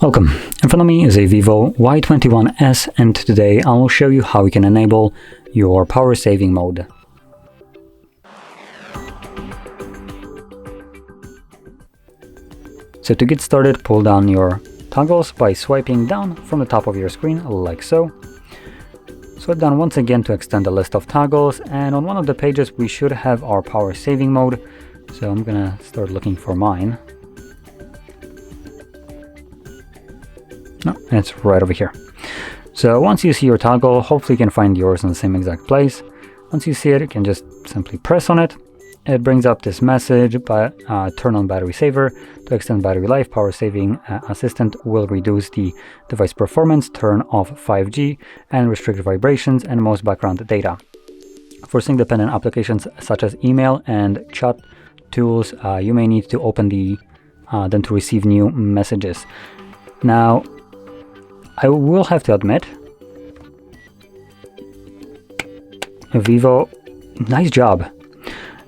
Welcome. In front of me is a VIVO Y21s, and today I will show you how you can enable your power saving mode. So to get started, pull down your toggles by swiping down from the top of your screen like so. Swipe down once again to extend the list of toggles, and on one of the pages we should have our power saving mode. So I'm gonna start looking for mine. No, it's right over here. So once you see your toggle, hopefully you can find yours in the same exact place. Once you see it, you can just simply press on it. It brings up this message, but turn on battery saver to extend battery life. Power saving assistant will reduce the device performance, turn off 5G, and restrict vibrations and most background data. For sync-dependent applications such as email and chat tools, you may need to open them to receive new messages. Now, I will have to admit, VIVO, nice job.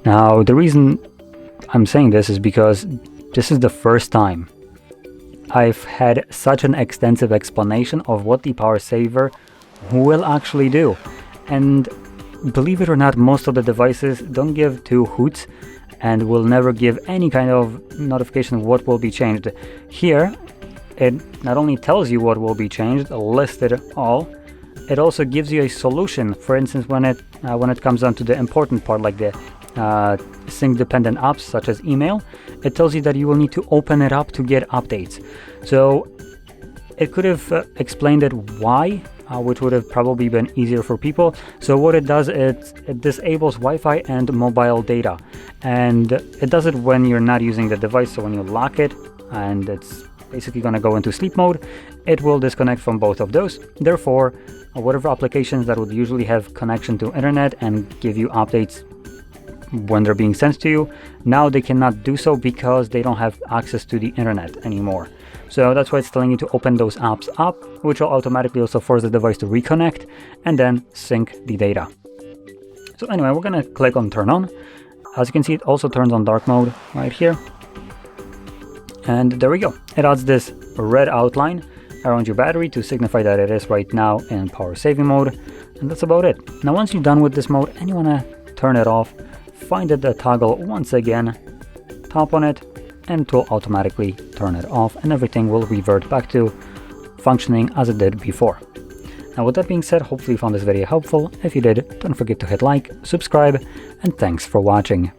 Now, the reason I'm saying this is because this is the first time I've had such an extensive explanation of what the power saver will actually do. And believe it or not, most of the devices don't give two hoots and will never give any kind of notification of what will be changed. Here, it not only tells you what will be changed, listed all, it also gives you a solution. For instance, when it comes down to the important part, like the sync-dependent apps such as email, it tells you that you will need to open it up to get updates. So it could have explained it why, which would have probably been easier for people. So what it does is it disables Wi-Fi and mobile data, and it does it when you're not using the device. So when you lock it and it's basically going to go into sleep mode, it will disconnect from both of those. Therefore, whatever applications that would usually have connection to internet and give you updates when they're being sent to you, now they cannot do so because they don't have access to the internet anymore. So that's why it's telling you to open those apps up, which will automatically also force the device to reconnect and then sync the data. So anyway, we're going to click on turn on. As you can see, it also turns on dark mode right here. And there we go. It adds this red outline around your battery to signify that it is right now in power saving mode. And that's about it. Now, once you're done with this mode and you want to turn it off, find the toggle once again, tap on it, and it will automatically turn it off, and everything will revert back to functioning as it did before. Now, with that being said, hopefully you found this video helpful. If you did, don't forget to hit like, subscribe, and thanks for watching.